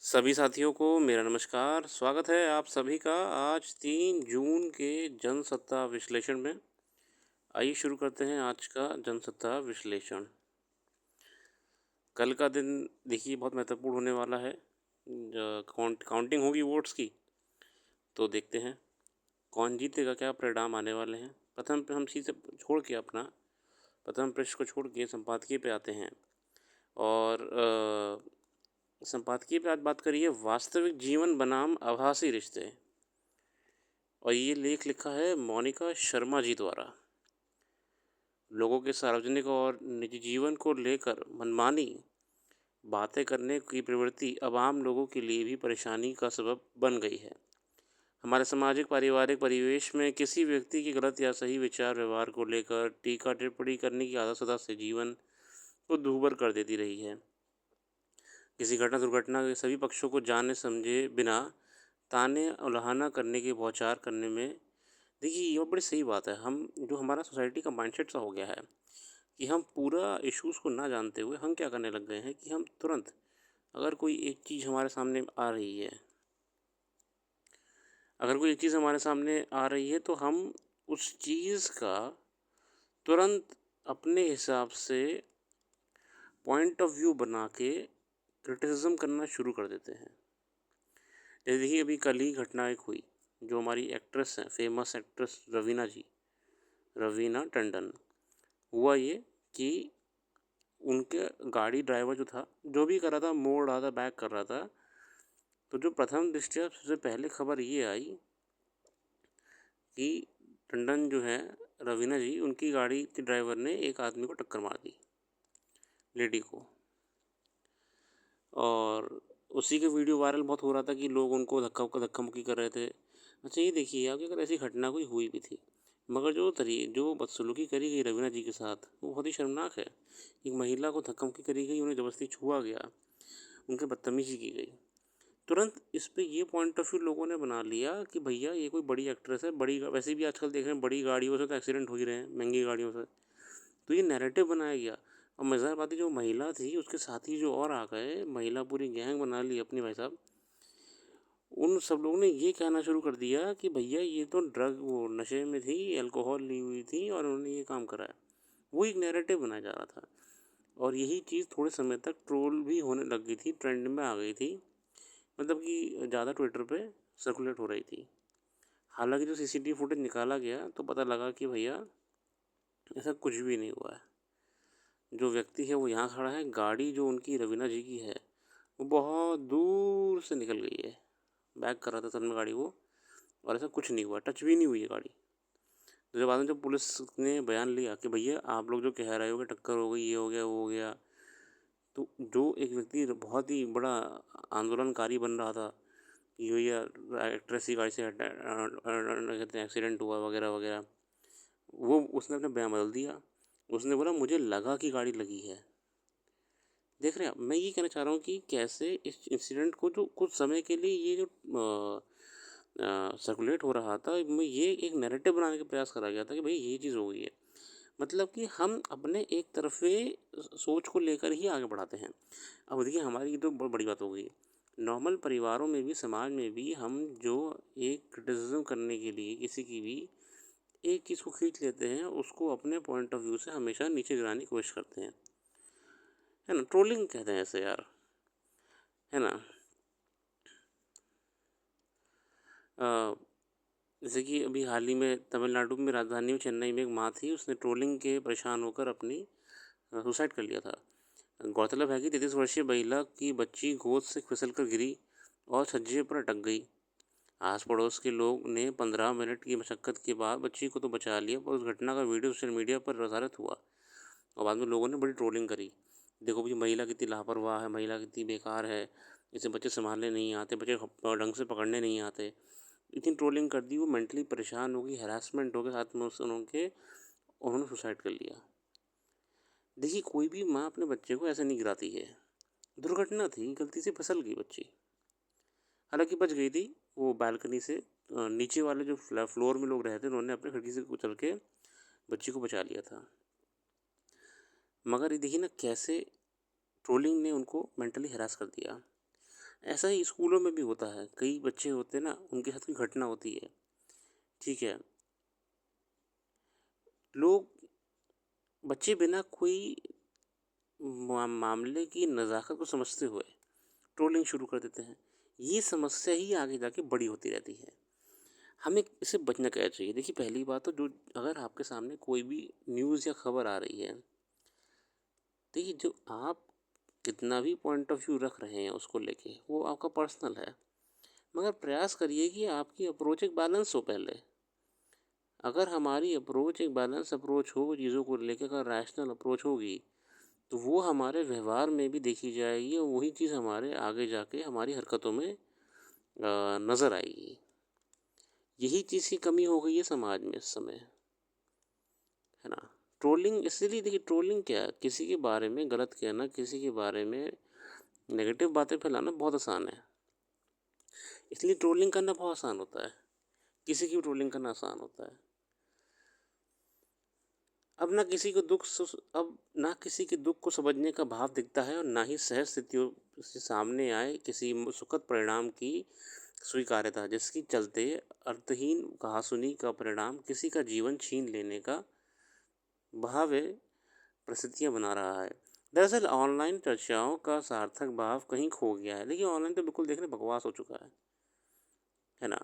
सभी साथियों को मेरा नमस्कार। स्वागत है आप सभी का आज 3 जून के जनसत्ता विश्लेषण में। आइए शुरू करते हैं आज का जनसत्ता विश्लेषण। कल का दिन देखिए बहुत महत्वपूर्ण होने वाला है। काउंटिंग होगी वोट्स की, तो देखते हैं कौन जीतेगा, क्या परिणाम आने वाले हैं। प्रथम पे हम चीज़ छोड़ के अपना प्रथम पृष्ठ को छोड़ के संपादकीय पे आते हैं और संपादकीय पे आज बात करिए वास्तविक जीवन बनाम आभासी रिश्ते। और ये लेख लिखा है मोनिका शर्मा जी द्वारा। लोगों के सार्वजनिक और निजी जीवन को लेकर मनमानी बातें करने की प्रवृत्ति अब आम लोगों के लिए भी परेशानी का सबब बन गई है। हमारे सामाजिक पारिवारिक परिवेश में किसी व्यक्ति के गलत या सही विचार व्यवहार को लेकर टीका टिप्पणी करने की आदत सदा से जीवन को दूभर कर देती रही है। किसी घटना दुर्घटना के सभी पक्षों को जाने समझे बिना ताने उल्हाना करने की बौछार करने में, देखिए ये बड़ी सही बात है। हम जो हमारा सोसाइटी का माइंडसेट सा हो गया है कि हम पूरा इश्यूज़ को ना जानते हुए हम क्या करने लग गए हैं कि हम तुरंत अगर कोई एक चीज़ हमारे सामने आ रही है अगर कोई एक चीज़ हमारे सामने आ रही है तो हम उस चीज़ का तुरंत अपने हिसाब से पॉइंट ऑफ व्यू बना के क्रिटिसिज्म करना शुरू कर देते हैं। जैसे देखिए अभी कल ही घटना एक हुई, जो हमारी एक्ट्रेस हैं, फेमस एक्ट्रेस रवीना टंडन। हुआ ये कि उनके गाड़ी ड्राइवर जो था, जो भी कर रहा था, मोड़ रहा था, बैक कर रहा था, तो जो प्रथम दृष्टया सबसे पहले खबर ये आई कि टंडन जो है, रवीना जी, उनकी गाड़ी के ड्राइवर ने एक आदमी को टक्कर मार दी, लेडी को। और उसी के वीडियो वायरल बहुत हो रहा था कि लोग उनको धक्का मुक्की कर रहे थे। अच्छा ये देखिए आप कि अगर ऐसी घटना कोई हुई भी थी, मगर जो बदसलूकी करी गई रवीना जी के साथ, वो बहुत ही शर्मनाक है। एक महिला को धक्का मुक्की करी गई, उन्हें ज़बरदस्ती छुआ गया, उनके बदतमीजी की गई। तुरंत इस पे ये पॉइंट ऑफ व्यू लोगों ने बना लिया कि भैया ये कोई बड़ी एक्ट्रेस है, वैसे भी आजकल देख रहे हैं बड़ी गाड़ियों से तो एक्सीडेंट हो ही रहे हैं, महंगी गाड़ियों से। तो ये नैरेटिव बनाया गया। और मज़ेदार बात है, जो महिला थी उसके साथी जो और आ गए, महिला पूरी गैंग बना ली अपनी, भाई साहब। उन सब लोगों ने ये कहना शुरू कर दिया कि भैया ये तो वो नशे में थी, अल्कोहल ली हुई थी और उन्होंने ये काम करा है। वो एक नैरेटिव बनाया जा रहा था और यही चीज़ थोड़े समय तक ट्रोल भी होने लग गई थी, ट्रेंड में आ गई थी, मतलब कि ज़्यादा ट्विटर पे सर्कुलेट हो रही थी। हालांकि जो सीसीटीवी फुटेज निकाला गया तो पता लगा कि भैया ऐसा कुछ भी नहीं हुआ है। जो व्यक्ति है वो यहाँ खड़ा है, गाड़ी जो उनकी रवीना जी की है वो बहुत दूर से निकल गई है, बैक कर रहा था सर में गाड़ी वो, और ऐसा कुछ नहीं हुआ, टच भी नहीं हुई है गाड़ी। तो जब बाद में जब पुलिस ने बयान लिया कि भैया आप लोग जो कह रहे हो कि टक्कर हो गई, ये हो गया, वो हो गया, तो जो एक व्यक्ति बहुत ही बड़ा आंदोलनकारी बन रहा था कि भैया एक्ट्रेस की गाड़ी से कहते हैं एक्सीडेंट हुआ वगैरह वगैरह, वो उसने अपना बयान बदल दिया। उसने बोला मुझे लगा कि गाड़ी लगी है। देख रहे हैं आप, मैं ये कहना चाह रहा हूँ कि कैसे इस इंसिडेंट को जो कुछ समय के लिए ये जो सर्कुलेट हो रहा था, मैं ये एक नैरेटिव बनाने का प्रयास करा गया था कि भाई ये चीज़ हो गई है। मतलब कि हम अपने एक तरफे सोच को लेकर ही आगे बढ़ाते हैं। अब देखिए हमारी तो बहुत बड़ी बात हो गई, नॉर्मल परिवारों में भी, समाज में भी, हम जो एक क्रिटिसिज्म करने के लिए किसी की भी एक चीज़ को खींच लेते हैं, उसको अपने पॉइंट ऑफ व्यू से हमेशा नीचे गिराने की कोशिश करते हैं, है ना। ट्रोलिंग कहते हैं ऐसे यार, है ना। अ, जैसे कि अभी हाल ही में तमिलनाडु में राजधानी में चेन्नई में एक माँ थी, उसने ट्रोलिंग के परेशान होकर अपनी सुसाइड कर लिया था। गौरतलब है कि 33 वर्षीय महिला की बच्ची गोद से फिसल कर गिरी और छज्जे पर अटक गई। आस पड़ोस के लोग ने 15 मिनट की मशक्कत के बाद बच्ची को तो बचा लिया, पर उस घटना का वीडियो सोशल मीडिया पर प्रसारित हुआ और बाद में लोगों ने बड़ी ट्रोलिंग करी। देखो भाई महिला कितनी लापरवाह है, महिला कितनी बेकार है, इसे बच्चे संभालने नहीं आते, बच्चे ढंग से पकड़ने नहीं आते। इतनी ट्रोलिंग कर दी, वो मेंटली परेशान हो गई, हैरासमेंट हो गया, साथ में उन्होंने सुसाइड कर लिया। देखिए कोई भी माँ अपने बच्चे को ऐसे नहीं गिराती है, दुर्घटना थी, गलती से फिसल गई बच्ची, हालांकि बच गई थी। वो बालकनी से नीचे वाले जो फ्लोर में लोग रहते, उन्होंने अपने खिड़की से उछल के बच्ची को बचा लिया था। मगर ये देखिए ना कैसे ट्रोलिंग ने उनको मेंटली हरास कर दिया। ऐसा ही स्कूलों में भी होता है, कई बच्चे होते हैं ना, उनके साथ कोई घटना होती है, ठीक है, लोग बच्चे बिना कोई मामले की नज़ाकत को समझते हुए ट्रोलिंग शुरू कर देते हैं। ये समस्या ही आगे जाके बड़ी होती रहती है। हमें इससे बचना क्या चाहिए? देखिए, पहली बात तो जो अगर आपके सामने कोई भी न्यूज़ या खबर आ रही है, देखिए जो आप कितना भी पॉइंट ऑफ व्यू रख रहे हैं उसको लेके, वो आपका पर्सनल है। मगर प्रयास करिए कि आपकी अप्रोच एक बैलेंस हो पहले। अगर हमारी अप्रोच एक बैलेंस अप्रोच हो चीज़ों को लेकर, अगर रैशनल अप्रोच होगी, तो वो हमारे व्यवहार में भी देखी जाएगी और वही चीज़ हमारे आगे जाके हमारी हरकतों में नज़र आएगी। यही चीज़ की कमी हो गई है समाज में इस समय, है ना। ट्रोलिंग इसीलिए, देखिए ट्रोलिंग क्या है, किसी के बारे में गलत कहना, किसी के बारे में नेगेटिव बातें फैलाना बहुत आसान है। इसलिए ट्रोलिंग करना बहुत आसान होता है, किसी की भी ट्रोलिंग करना आसान होता है। अब ना किसी के दुख को समझने का भाव दिखता है और ना ही सहज स्थितियों से सामने आए किसी सुखद परिणाम की स्वीकार्यता, जिसकी चलते अर्थहीन कहासुनी का परिणाम किसी का जीवन छीन लेने का भाव परिस्थितियाँ बना रहा है। दरअसल ऑनलाइन चर्चाओं का सार्थक भाव कहीं खो गया है। देखिए, ऑनलाइन तो बिल्कुल देखने बकवास हो चुका है ना।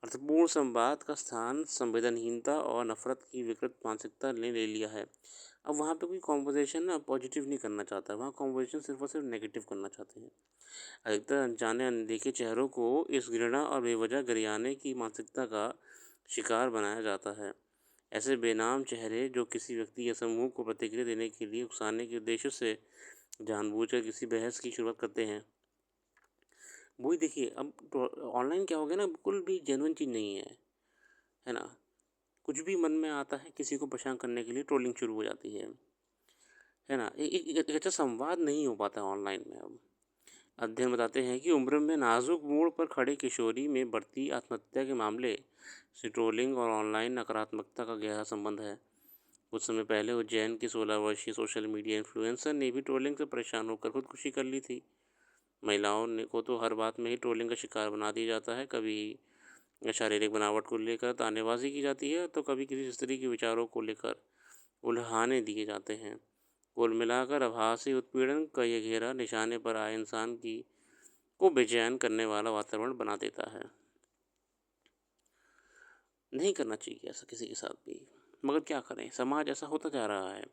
अर्थपूर्ण संवाद का स्थान संवेदनहीनता और नफरत की विकृत मानसिकता ने ले लिया है। अब वहाँ पे कोई कॉन्वर्सेशन ना पॉजिटिव नहीं करना चाहता है, वहाँ कॉन्वर्सेशन सिर्फ और सिर्फ नेगेटिव करना चाहते हैं। अधिकतर अनजाने अनदेखे चेहरों को इस घृणा और बेवजह गरियाने की मानसिकता का शिकार बनाया जाता है। ऐसे बेनाम चेहरे जो किसी व्यक्ति या समूह को प्रतिक्रिया देने के लिए उकसाने के उद्देश्य से जानबूझकर किसी बहस की शुरुआत करते हैं। वही देखिए, अब तो ऑनलाइन क्या हो गया ना, बिल्कुल भी जेन्युइन चीज़ नहीं है ना। कुछ भी मन में आता है किसी को परेशान करने के लिए ट्रोलिंग शुरू हो जाती है ना। एक अच्छा संवाद नहीं हो पाता ऑनलाइन में अब। अध्ययन बताते हैं कि उम्र में नाजुक मोड़ पर खड़े किशोरी में बढ़ती आत्महत्या के मामले से ट्रोलिंग और ऑनलाइन नकारात्मकता का गहरा संबंध है। कुछ समय पहले उज्जैन की 16 वर्षीय सोशल मीडिया इन्फ्लुएंसर ने भी ट्रोलिंग से परेशान होकर खुदकुशी कर ली थी। महिलाओं ने को तो हर बात में ही ट्रोलिंग का शिकार बना दिया जाता है। कभी शारीरिक बनावट को लेकर तानेबाजी की जाती है, तो कभी किसी स्त्री के विचारों को लेकर उल्हाने दिए जाते हैं। कुल मिलाकर आभासी उत्पीड़न का ये घेरा निशाने पर आए इंसान की को बेचैन करने वाला वातावरण बना देता है। नहीं करना चाहिए ऐसा किसी के साथ भी, मगर क्या करें, समाज ऐसा होता जा रहा है।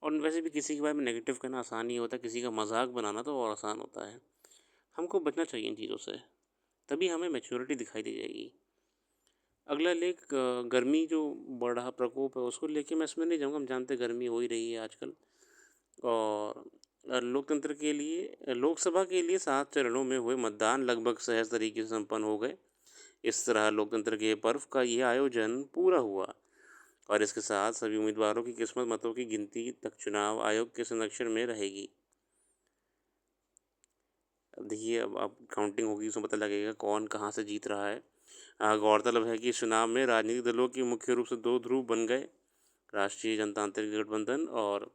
और वैसे भी किसी के बारे में नेगेटिव कहना आसान ही होता है, किसी का मजाक बनाना तो और आसान होता है। हमको बचना चाहिए इन चीज़ों से, तभी हमें मैच्योरिटी दिखाई दे जाएगी। अगला लेख गर्मी जो बढ़ा प्रकोप है उसको लेके मैं इसमें नहीं जाऊँगा। हम जानते हैं गर्मी हो ही रही है आजकल। और लोकतंत्र के लिए लोकसभा के लिए 7 चरणों में हुए मतदान लगभग सहज तरीके से संपन्न हो गए। इस तरह लोकतंत्र के पर्व का ये आयोजन पूरा हुआ और इसके साथ सभी उम्मीदवारों की किस्मत मतों की गिनती तक चुनाव आयोग के संरक्षण में रहेगी। अब देखिए, अब काउंटिंग होगी, उसमें पता लगेगा कौन कहाँ से जीत रहा है। गौरतलब है कि इस चुनाव में राजनीतिक दलों की मुख्य रूप से 2 ध्रुव बन गए, राष्ट्रीय जनतांत्रिक गठबंधन और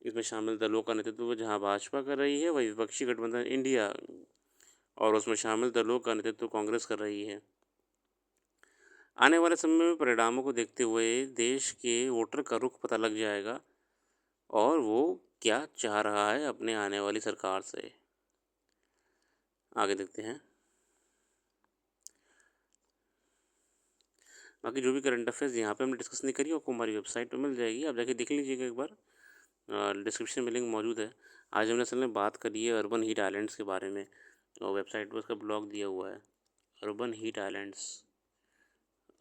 इसमें शामिल दलों का नेतृत्व जहां भाजपा कर रही है, वही विपक्षी गठबंधन इंडिया और उसमें शामिल दलों का नेतृत्व कांग्रेस कर रही है। आने वाले समय में परिणामों को देखते हुए देश के वोटर का रुख पता लग जाएगा और वो क्या चाह रहा है अपने आने वाली सरकार से। आगे देखते हैं। बाकी जो भी करंट अफेयर्स यहाँ पे हमने डिस्कस नहीं करी, आपको हमारी वेबसाइट पे मिल जाएगी, आप जाके देख लीजिएगा एक बार। डिस्क्रिप्शन में लिंक मौजूद है। आज हमने असल में बात करी है अर्बन हीट आइलैंड्स के बारे में, और वेबसाइट पर उसका ब्लॉग दिया हुआ है। Urban heat islands,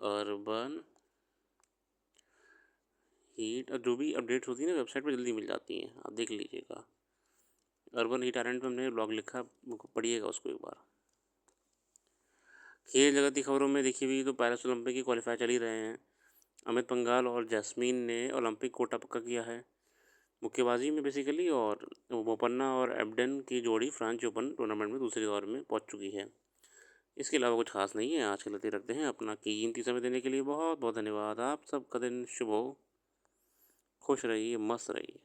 urban heat, और जो भी अपडेट्स होती है ना वेबसाइट पर जल्दी मिल जाती हैं, आप देख लीजिएगा। अर्बन हीट आइलैंड पर हमने ब्लॉग लिखा, पढ़िएगा उसको एक बार। खेल जगत की खबरों में देखिए भी तो पैरिस ओलंपिक की क्वालिफायर चल ही रहे हैं। अमित पंघाल और जैस्मीन ने ओलंपिक कोटा पक्का किया है मुक्केबाजी में बेसिकली, और बोपन्ना और एबडन की जोड़ी फ्रांस ओपन टूर्नामेंट में दूसरे दौर में पहुंच चुकी है। इसके अलावा कुछ खास नहीं है। आज के लिए रखते हैं। अपना कीमती समय देने के लिए बहुत बहुत धन्यवाद। आप सबका दिन शुभ हो, खुश रहिए, मस्त रहिए।